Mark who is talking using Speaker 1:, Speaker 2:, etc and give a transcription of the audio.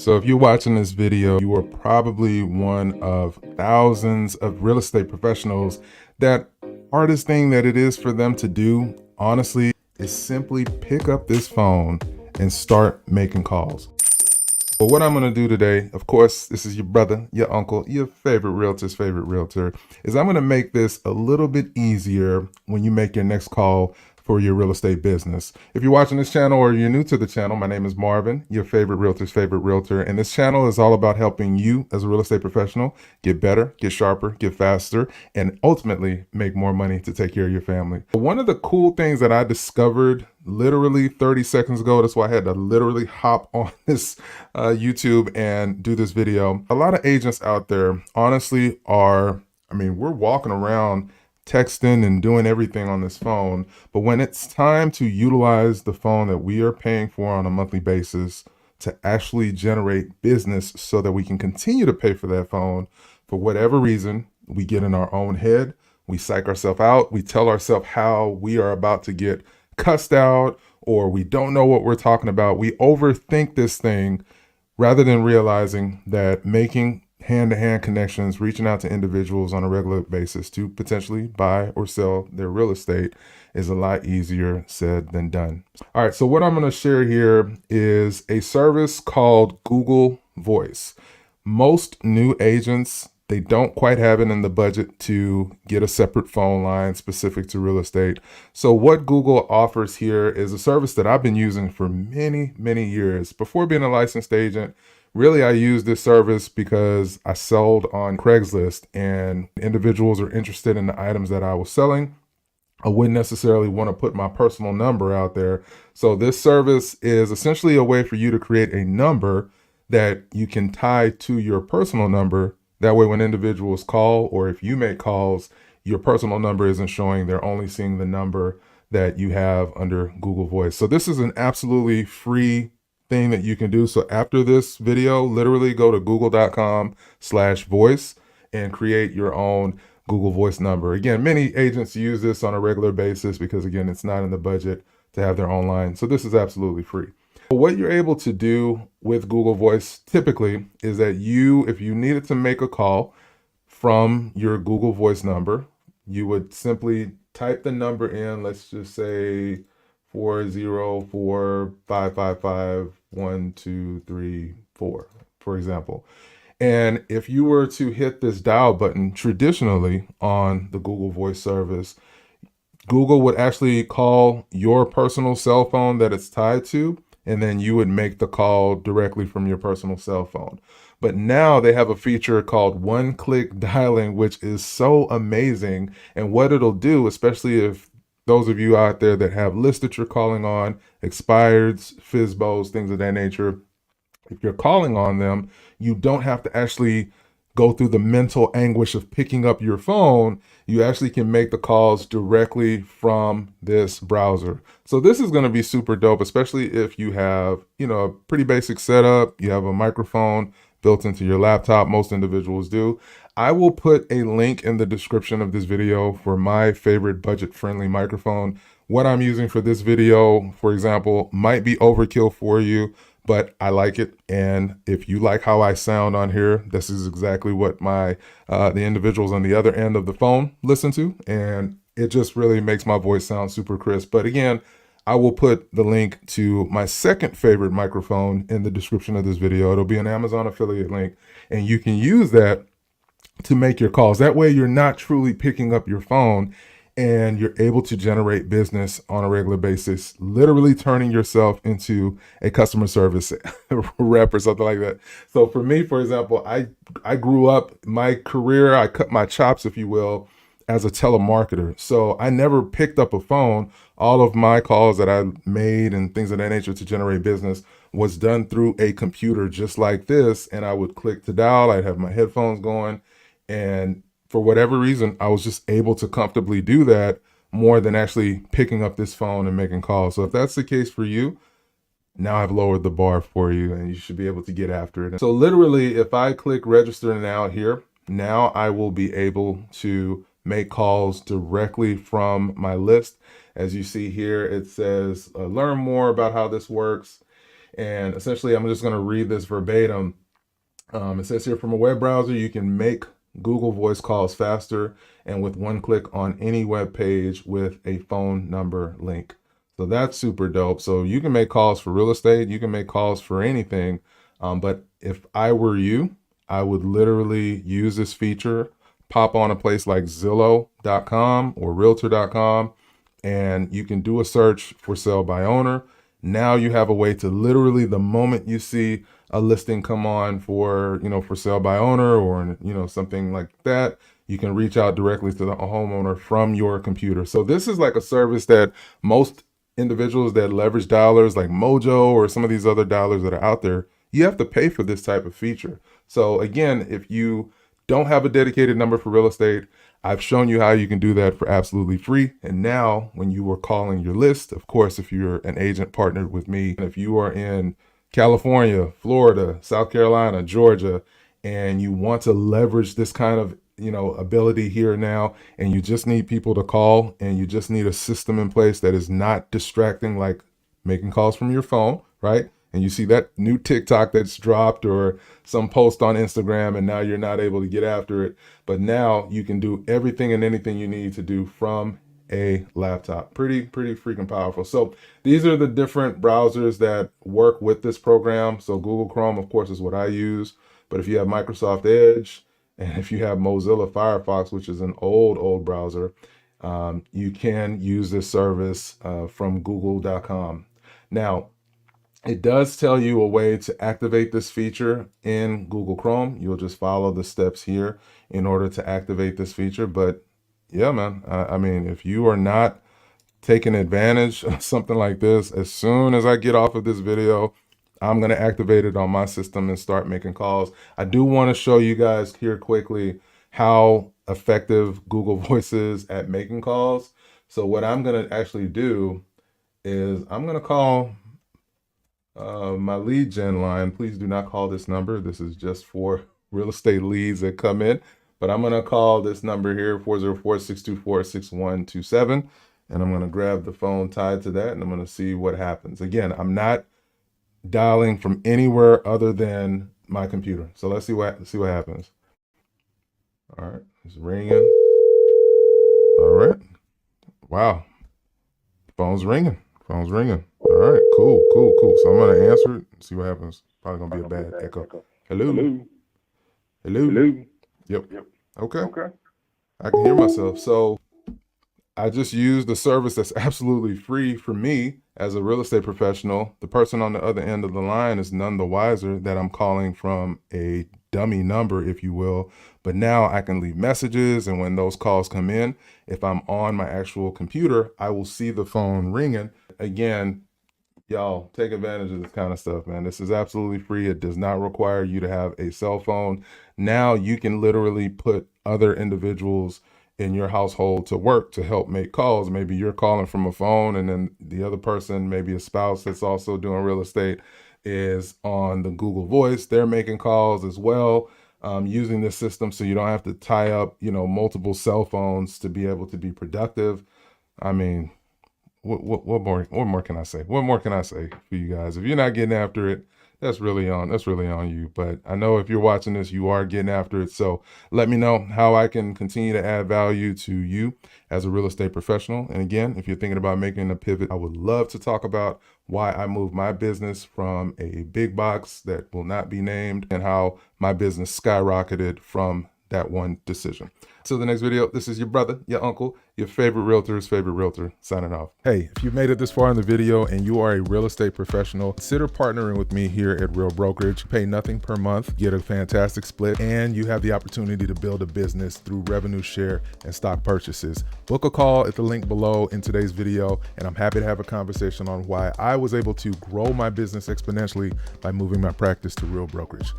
Speaker 1: So if you're watching this video, you are probably one of thousands of real estate professionals that hardest thing that it is for them to do, honestly, is simply pick up this phone and start making calls. But what I'm going to do today, of course, this is your brother, your uncle, your favorite realtor's favorite realtor, is I'm going to make this a little bit easier when you make your next call for your real estate business. If you're watching this channel or you're new to the channel, my name is Marvin, your favorite realtor's favorite realtor. And this channel is all about helping you as a real estate professional get better, get sharper, get faster, and ultimately make more money to take care of your family. One of the cool things that I discovered literally 30 seconds ago, that's why I had to literally hop on this YouTube and do this video. A lot of agents out there honestly are, we're walking around texting and doing everything on this phone, but when it's time to utilize the phone that we are paying for on a monthly basis to actually generate business so that we can continue to pay for that phone, for whatever reason, we get in our own head, we psych ourselves out, we tell ourselves how we are about to get cussed out, or we don't know what we're talking about. We overthink this thing rather than realizing that making hand-to-hand connections, reaching out to individuals on a regular basis to potentially buy or sell their real estate is a lot easier said than done. All right, so what I'm going to share here is a service called Google Voice. Most new agents, they don't quite have it in the budget to get a separate phone line specific to real estate. So what Google offers here is a service that I've been using for many, many years. Before being a licensed agent, really, I use this service because I sold on Craigslist and individuals are interested in the items that I was selling. I wouldn't necessarily want to put my personal number out there. So this service is essentially a way for you to create a number that you can tie to your personal number. That way, when individuals call, or if you make calls, your personal number isn't showing. They're only seeing the number that you have under Google Voice. So this is an absolutely free thing that you can do. So after this video, literally go to google.com/voice and create your own Google Voice number. Again, many agents use this on a regular basis because, again, it's not in the budget to have their own line. So this is absolutely free. What you're able to do with Google Voice typically is that if you needed to make a call from your Google Voice number, you would simply type the number in, let's just say 404-555-1234, for example. And if you were to hit this dial button traditionally on the Google Voice service, Google would actually call your personal cell phone that it's tied to, and then you would make the call directly from your personal cell phone. But now they have a feature called one-click dialing, which is so amazing. And what it'll do, especially if those of you out there that have lists that you're calling on, expireds, FSBOs, things of that nature, if you're calling on them, you don't have to actually go through the mental anguish of picking up your phone. You actually can make the calls directly from this browser. So this is going to be super dope, especially if you have, a pretty basic setup. You have a microphone built into your laptop. Most individuals do. I will put a link in the description of this video for my favorite budget-friendly microphone. What I'm using for this video, for example, might be overkill for you, but I like it. And if you like how I sound on here, this is exactly what the individuals on the other end of the phone listen to. And it just really makes my voice sound super crisp. But again, I will put the link to my second favorite microphone in the description of this video. It'll be an Amazon affiliate link, and you can use that to make your calls. That way you're not truly picking up your phone and you're able to generate business on a regular basis, literally turning yourself into a customer service rep or something like that. So for me, for example, I grew up, my career, I cut my chops, if you will, as a telemarketer. So I never picked up a phone. All of my calls that I made and things of that nature to generate business was done through a computer just like this. And I would click to dial, I'd have my headphones going, and for whatever reason, I was just able to comfortably do that more than actually picking up this phone and making calls. So if that's the case for you, now I've lowered the bar for you and you should be able to get after it. So literally, if I click register now here, now I will be able to make calls directly from my list. As you see here, it says learn more about how this works. And essentially, I'm just going to read this verbatim. It says here, from a web browser, you can make Google voice calls faster and with one click on any web page with a phone number link. So that's super dope. So you can make calls for real estate, you can make calls for anything. But if I were you, I would literally use this feature, pop on a place like Zillow.com or Realtor.com, and you can do a search for sale by owner. Now you have a way to literally, the moment you see a listing come on for, for sale by owner or, something like that, you can reach out directly to the homeowner from your computer. So this is like a service that most individuals that leverage dollars like Mojo or some of these other dollars that are out there, you have to pay for this type of feature. So again, if you don't have a dedicated number for real estate, I've shown you how you can do that for absolutely free. And now when you are calling your list, of course, if you're an agent partnered with me, if you are in California, Florida, South Carolina, Georgia, and you want to leverage this kind of ability here now, and you just need people to call, and you just need a system in place that is not distracting, like making calls from your phone, right? And you see that new TikTok that's dropped or some post on Instagram, and now you're not able to get after it. But now you can do everything and anything you need to do from a laptop. Pretty freaking powerful. So these are the different browsers that work with this program. So Google Chrome, of course, is what I use. But if you have Microsoft Edge, and if you have Mozilla Firefox, which is an old browser, you can use this service from google.com. Now, it does tell you a way to activate this feature in Google Chrome. You'll just follow the steps here in order to activate this feature. But yeah, man, I mean, if you are not taking advantage of something like this, as soon as I get off of this video, I'm going to activate it on my system and start making calls. I do want to show you guys here quickly how effective Google Voice is at making calls. So what I'm going to actually do is I'm going to call my lead gen line. Please do not call this number. This is just for real estate leads that come in. But I'm going to call this number here, 404-624-6127. And I'm going to grab the phone tied to that, and I'm going to see what happens. Again, I'm not dialing from anywhere other than my computer. So let's see what happens. All right, it's ringing. All right. Wow. Phone's ringing. All right, cool. So I'm gonna answer it and see what happens. Probably gonna be a bad echo. Hello. Yep. Okay. I can hear myself. So I just used a service that's absolutely free for me as a real estate professional. The person on the other end of the line is none the wiser that I'm calling from a dummy number, if you will. But now I can leave messages, and when those calls come in, if I'm on my actual computer, I will see the phone ringing. Again, y'all, take advantage of this kind of stuff, man. This is absolutely free. It does not require you to have a cell phone. Now you can literally put other individuals in your household to work to help make calls. Maybe you're calling from a phone, and then the other person, maybe a spouse that's also doing real estate, is on the Google Voice. They're making calls as well, using this system, so you don't have to tie up, multiple cell phones to be able to be productive. I mean, what more can I say? What more can I say for you guys? If you're not getting after it, that's really on you. But I know if you're watching this, you are getting after it. So let me know how I can continue to add value to you as a real estate professional. And again, if you're thinking about making a pivot, I would love to talk about why I moved my business from a big box that will not be named and how my business skyrocketed from that one decision. Till the next video, this is your brother, your uncle, your favorite realtor's favorite realtor, signing off. Hey, if you made it this far in the video and you are a real estate professional, consider partnering with me here at Real Brokerage. Pay nothing per month, get a fantastic split, and you have the opportunity to build a business through revenue share and stock purchases. Book a call at the link below in today's video, and I'm happy to have a conversation on why I was able to grow my business exponentially by moving my practice to Real Brokerage.